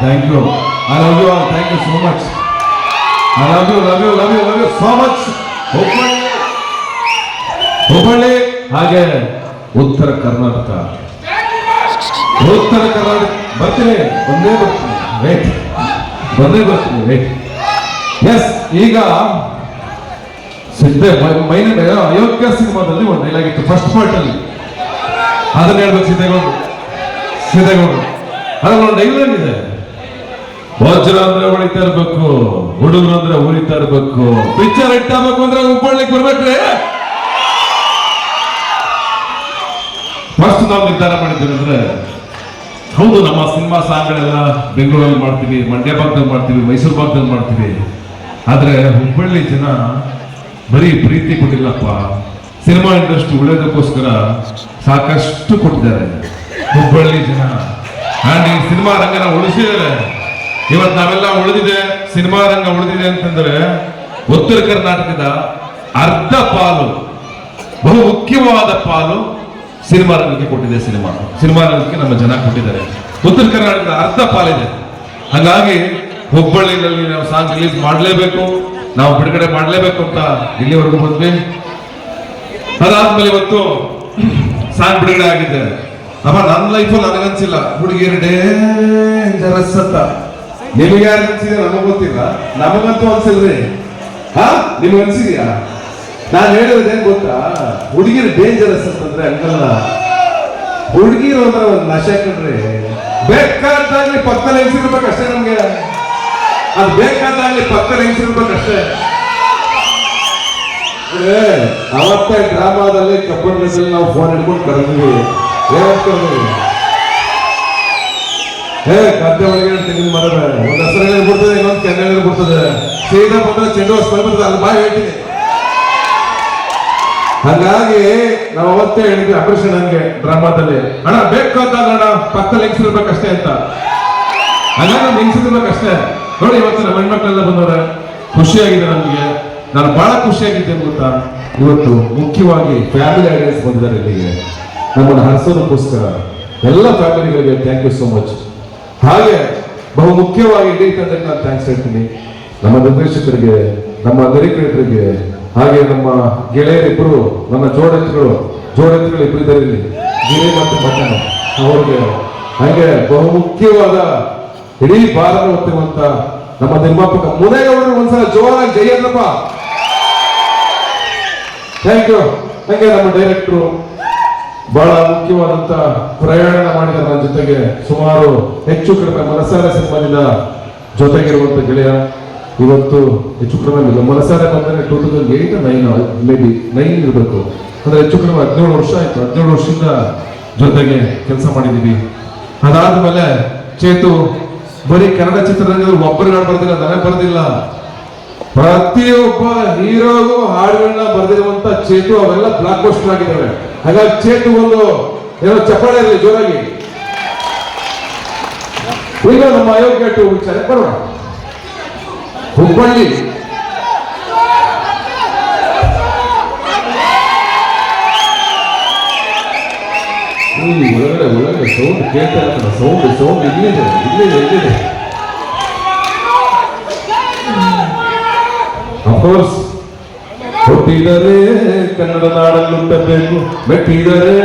Thank you. I love you all. Thank you so much. I love you love you love you love you so much. Hubballi ಹಾಗೆ ಉತ್ತರ ಕರ್ನಾಟಕ ಬರ್ತೀನಿ, ಬಂದೇ ಬರ್ತೀನಿ. Wait, ಬಂದೇ ಬರ್ತೀನಿ. Wait. S, ಈಗ ಅಯೋಗ್ಯ ಸಿನಿಮಾದಲ್ಲಿ ಒಂದು ಡೈಲಾಗ್ ಇತ್ತು ಫಸ್ಟ್ ಪಾರ್ಟ್ ಅಲ್ಲಿ, ಅದನ್ನ ಹೇಳ್ಬೇಕು. ಸಿದ್ದೇಗೌಡರು ಅದ್ರಲ್ಲಿ ಒಂದು ಡೈಲಾಗ್ ಇದೆ, ವಜ್ರ ಅಂದ್ರೆ ಹೊಳಿತಾ ಇರ್ಬೇಕು, ಹುಡುಗರು ಅಂದ್ರೆ ಉರಿತಾ ಇರ್ಬೇಕು, ಪಿಕ್ಚರ್ ಹಿಟ್ ಆಗ್ಬೇಕು ಅಂದ್ರೆ ಹುಬ್ಬಳ್ಳಿಗೆ ಬರ್ಬೇಕ್ರಿ. ಫಸ್ಟ್ ನಾವು ನಿರ್ಧಾರ ಮಾಡಿದ್ದೇವೆ ಅಂದ್ರೆ, ಹೌದು ನಮ್ಮ ಸಿನಿಮಾ ಸಾಂಗ್ಗಳೆಲ್ಲ ಬೆಂಗಳೂರಲ್ಲಿ ಮಾಡ್ತೀವಿ, ಮಂಡ್ಯ ಭಾಗದಲ್ಲಿ ಮಾಡ್ತೀವಿ, ಮೈಸೂರು ಭಾಗದಲ್ಲಿ ಮಾಡ್ತೀವಿ, ಆದ್ರೆ ಹುಬ್ಬಳ್ಳಿ ಜನ ಬರೀ ಪ್ರೀತಿ ಕೊಟ್ಟಿಲ್ಲಪ್ಪ, ಸಿನಿಮಾ ಇಂಡಸ್ಟ್ರಿ ಉಳಿಯೋದಕ್ಕೋಸ್ಕರ ಸಾಕಷ್ಟು ಕೊಟ್ಟಿದ್ದಾರೆ ಹುಬ್ಬಳ್ಳಿ ಜನ. ಅಂಡ್ ಈ ಸಿನಿಮಾ ರಂಗನ ಉಳಿಸಿದ್ದಾರೆ. ಇವತ್ತು ನಾವೆಲ್ಲ ಉಳಿದಿದೆ, ಸಿನಿಮಾ ರಂಗ ಉಳಿದಿದೆ ಅಂತಂದ್ರೆ ಉತ್ತರ ಕರ್ನಾಟಕದ ಅರ್ಧ ಪಾಲು, ಬಹು ಮುಖ್ಯವಾದ ಪಾಲು ಸಿನಿಮಾ ರಂಗಕ್ಕೆ ಕೊಟ್ಟಿದೆ. ಸಿನಿಮಾ ರಂಗಕ್ಕೆ ನಮ್ಮ ಜನ ಕೊಟ್ಟಿದ್ದಾರೆ. ಉತ್ತರ ಕರ್ನಾಟಕದ ಅರ್ಧ ಪಾಲಿದೆ. ಹಾಗಾಗಿ ಹುಬ್ಬಳ್ಳಿನಲ್ಲಿ ನಾವು ಸಾಂಗ್ ರಿಲೀಸ್ ಮಾಡಲೇಬೇಕು, ನಾವು ಬಿಡುಗಡೆ ಮಾಡಲೇಬೇಕು ಅಂತ ಇಲ್ಲಿವರೆಗೂ ಬಂದ್ವಿ. ಅದಾದ್ಮೇಲೆ ಇವತ್ತು ಸಾಂಗ್ ಬಿಡುಗಡೆ ಆಗಿದೆ. ಅಮ್ಮ ನನ್ನ ಲೈಫಲ್ಲಿ ನನಗನ್ಸಿಲ್ಲ ಹುಡುಗಿಯರು ಡೇಂಜರಸ್ ಅಂತ. ನಿಮಗೆ ಯಾರು ಅನ್ಸಿದೆ ನಮಗ್ ಗೊತ್ತಿಲ್ಲ, ನಮಗಂತೂ ಅನ್ಸಿಲ್ರಿ. ನಿಮ್ಗೆ ಅನ್ಸಿದ್ಯಾ? ನಾನು ಹೇಳಿರೋದೇನ್ ಗೊತ್ತಾ, ಹುಡುಗಿರು ಡೇಂಜರಸ್ ಅಂತಂದ್ರೆ ಹಂಗಲ್ಲ. ಹುಡುಗಿರು ಅಂದ್ರೆ ಒಂದು ನಶೆ ಕಣ್ರಿ. ಬೇಕಾದಾಗ್ಲಿ ಪಕ್ಕದಲ್ಲಿ ಹೆಂಗ್ಸಿರ್ಬೇಕಷ್ಟೇ ನಮ್ಗೆ, ಅದು ಬೇಕಾದಾಗ್ಲಿ ಪಕ್ಕದಲ್ಲಿ ಹೆಂಗ್ಸಿರ್ಬೇಕಷ್ಟೇ. ಅವತ್ತೇ ಡ್ರಾಮಾದಲ್ಲಿ ಕಬ್ಬಡ್ಡಿಯಲ್ಲಿ ನಾವು ಫೋನ್ ಹಿಡ್ಕೊಂಡು ಕರೆದ್ವಿ. ಗದ್ದೆ ಒಳಗೆ ತೆಗೆದು ಮರದ ಒಂದು ಹೆಸರು ಬಿಡ್ತದೆ, ಇನ್ನೊಂದು ಕೆನ್ನೆ ಬಿಡ್ತದೆ. ಸೀದಾ ಬಂದ್ರೆ ಚೆಂಡು ಸ್ಮೆಲ್ ಬರ್ತದೆ, ಅಲ್ಲಿ ಬಾಯಿ ಹೇಳ್ತೀನಿ. ಹಾಗಾಗಿ ನಾವು ಅವತ್ತೇ ಹೇಳಿದ್ವಿ ಆಪರೇಷನ್ ಹಂಗೆ ಡ್ರಾಮಾದಲ್ಲಿ, ಅಣ್ಣ ಬೇಕಾದಾಗ ಅಣ್ಣ ಪಕ್ಕದಲ್ಲಿ ಹೆಂಗ್ಸಿರ್ಬೇಕಷ್ಟೇ ಅಂತ. ಹಾಗಾಗಿ ನಮ್ಗೆ ಹೆಂಗ್ಸಿರ್ಬೇಕಷ್ಟೇ. ನೋಡಿ ಇವತ್ತು ನಮ್ಮ ಹೆಣ್ಮಕ್ಳೆಲ್ಲ ಬಂದವ್ರೆ, ಖುಷಿಯಾಗಿದೆ ನಮ್ಗೆ. ನಾನು ಬಹಳ ಖುಷಿಯಾಗಿದ್ದೇನೆ ಗೊತ್ತಾ, ಇವತ್ತು ಮುಖ್ಯವಾಗಿ ಫ್ಯಾಮಿಲಿ ಆಡಿಯನ್ಸ್ ಬಂದಿದ್ದಾರೆ ಇಲ್ಲಿಗೆ ನಮ್ಮನ್ನು ಹರಿಸೋದಕ್ಕೋಸ್ಕರ. ಎಲ್ಲ ಫ್ಯಾಮಿಲಿಗಳಿಗೆ ಥ್ಯಾಂಕ್ ಯು ಸೋ ಮಚ್. ಹಾಗೆ ಬಹು ಮುಖ್ಯವಾಗಿ ಇಡೀ ತಂಡಕ್ಕೆ ನಾನು ಥ್ಯಾಂಕ್ಸ್ ಹೇಳ್ತೀನಿ. ನಮ್ಮ ನಿರ್ದೇಶಕರಿಗೆ, ನಮ್ಮ ನಿರ್ದೇಶಕರಿಗೆ, ಹಾಗೆ ನಮ್ಮ ಗೆಳೆಯರಿಬ್ಬರು, ನನ್ನ ಜೋಡೆತ್ತುಗಳು ಇಬ್ಬರಿದ್ದಾರೆ ಇಲ್ಲಿ, ಗಿರಿ ಮತ್ತು ಮಟ್ಟಣ ಅವ್ರಿಗೆ, ಹಾಗೆ ಬಹು ಮುಖ್ಯವಾದ ಇಡೀ ಭಾರತ ಹೊತ್ತಿರುವಂತ ನಮ್ಮ ನಿರ್ಮಾಪಕ ಮುನೇಗೌಡರು ಒಂದ್ಸಲ ಜೋರಾಗಿ ಜಯಂದ್ರಪ್ಪ. Thank you. ಹಾಗೆ ನಮ್ಮ ಡೈರೆಕ್ಟ್ರು ಬಹಳ ಮುಖ್ಯವಾದಂತ ಪ್ರಯಾಣ ಮಾಡಿದ ನನ್ನ ಜೊತೆಗೆ ಸುಮಾರು ಹೆಚ್ಚು ಕಡಿಮೆ ಮನಸಾರೆ ಸಿನಿಮಾದಿಂದ ಜೊತೆಗಿರುವಂತ ಗೆಳೆಯ. ಇವತ್ತು ಹೆಚ್ಚು ಕಡಿಮೆ ಮನಸಾರೆ ಬಂದರೆ 2008 9 ಮೇ ಬಿ 9 ಇರಬೇಕು, ಅಂದ್ರೆ ಹೆಚ್ಚು ಕಡಿಮೆ 17 ವರ್ಷ ಆಯ್ತು. 17 ವರ್ಷದಿಂದ ಜೊತೆಗೆ ಕೆಲಸ ಮಾಡಿದೀವಿ. ಅದಾದ್ಮೇಲೆ ಚೇತು ಬರೀ ಕನ್ನಡ ಚಿತ್ರರಂಗದಲ್ಲಿ ಒಬ್ಬರುಗಳು ಬರ್ದಿಲ್ಲ, ನನಗೆ ಬರ್ದಿಲ್ಲ, ಪ್ರತಿಯೊಬ್ಬ ಹೀರೋಗೂ ಹಾಡುಗಳನ್ನ ಬರ್ದಿರುವಂತ ಚೇತು ಅವೆಲ್ಲ ಬ್ಲಾಕ್ ಬಸ್ಟರ್ ಆಗಿದ್ದಾವೆ. ಹಾಗಾಗಿ ಚೇತು ಒಂದು ಏನೋ ಚಪ್ಪಾಳೆ ಇರಲಿ ಜೋರಾಗಿ. ಈಗ ನಮ್ಮ ಅಯೋಗ್ಯ ಟು ವಿಚಾರ ಬರೋಣ. ಹುಬ್ಬಳ್ಳಿ ಒಳಗಡೆ ಸೌಂಡ್ ಕೇಳ್ತಾ ಇರ್ತಾನೆ. ಸೌಂಡ್ ಇಲ್ಲಿದೆ. ಅಫ್ಕೋರ್ಸ್, ಹುಟ್ಟಿದರೆ ಕನ್ನಡ ನಾಡನ್ನು ಹುಟ್ಟಬೇಕು, ಮೆಟ್ಟಿದರೆ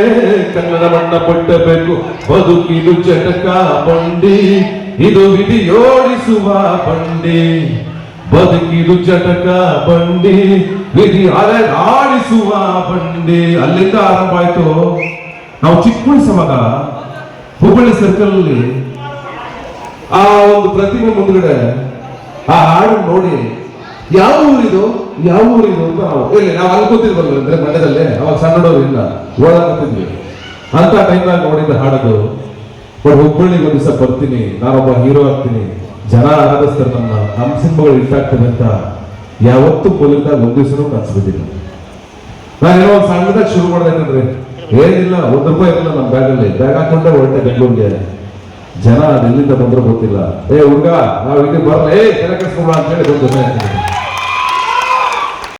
ಕನ್ನಡ ಮಣ್ಣ ಪಟ್ಟಬೇಕು, ಬದುಕಿದು ಜಟಕ ಬಂಡಿ, ಇದು ವಿಧಿಯೋಡಿಸುವ ಬಂಡಿ, ಬದುಕಿದು ಜಟಕ ಬಂಡಿ, ವಿಧಿ ಆಡಿಸುವ ಬಂಡಿ. ಅಲ್ಲಿಂದ ಆರಂಭ ಆಯ್ತು. ನಾವು ಚಿಕ್ಕ ವಯಸ್ಸವಾಗ ಹುಬ್ಬಳ್ಳಿ ಸರ್ಕಲ್ ಅಲ್ಲಿ ಆ ಒಂದು ಪ್ರತಿಮೆ ಮುಂದ್ಗಡೆ ಆ ಹಾಡು ನೋಡಿ ಯಾವ ಊರಿದು ಅಂತ ನಾವು ಅಲ್ಲಿ ಕೂತಿದ್ವಲ್ಲ, ಅಂದ್ರೆ ಮಂಡ್ಯದಲ್ಲೇ ಅವಾಗ ಸಣ್ಣಡೋರು ಇಲ್ಲ, ಒಳಗೆ ಕೂತಿದ್ವಿ ಅಂತ ಟೈಮ್ನಾಗ ನೋಡಿದ ಹಾಡೋದು. ಬಟ್ ಹುಬ್ಬಳ್ಳಿಗೆ ಒಂದು ದಿವಸ ಬರ್ತೀನಿ, ನಾನೊಬ್ಬ ಹೀರೋ ಆಗ್ತೀನಿ, ಜನ ಆರಾಧಿಸ್ತಾರೆ, ನಮ್ಮ ಸಿನಿಮಾಗಳು ಇಟ್ಟಾಗ್ತದೆ ಅಂತ ಯಾವತ್ತೂ ಪೊಲೀಸ್ದಾಗ ಒಂದ್ ದಿವಸನೂ ಕನ್ಸ್ಬಿಟ್ಟಿಲ್ಲ. ನಾನೇನೋ ಒಂದು ಸಣ್ಣದಾಗ ಶುರು ಮಾಡಿದ್ರೆ ಏನಿಲ್ಲ, ₹1 ಇರಲಿಲ್ಲ ನಮ್ಮ ಬ್ಯಾಗಲ್ಲಿ. ಬ್ಯಾಗ್ ಹಾಕೊಂಡೆ ಹೊರಟೆ ಬೆಂಗಳೂರಿಗೆ. ಜನ ಎಲ್ಲಿಂದ ಬಂದ್ರು ಗೊತ್ತಿಲ್ಲ. ಹುಡುಗ ನಾವು ಇಲ್ಲಿ ಬರಲ್ಲ, ಕೆಲ ಕೆಲಸ ಅಂತ ಹೇಳಿ ಬಂದ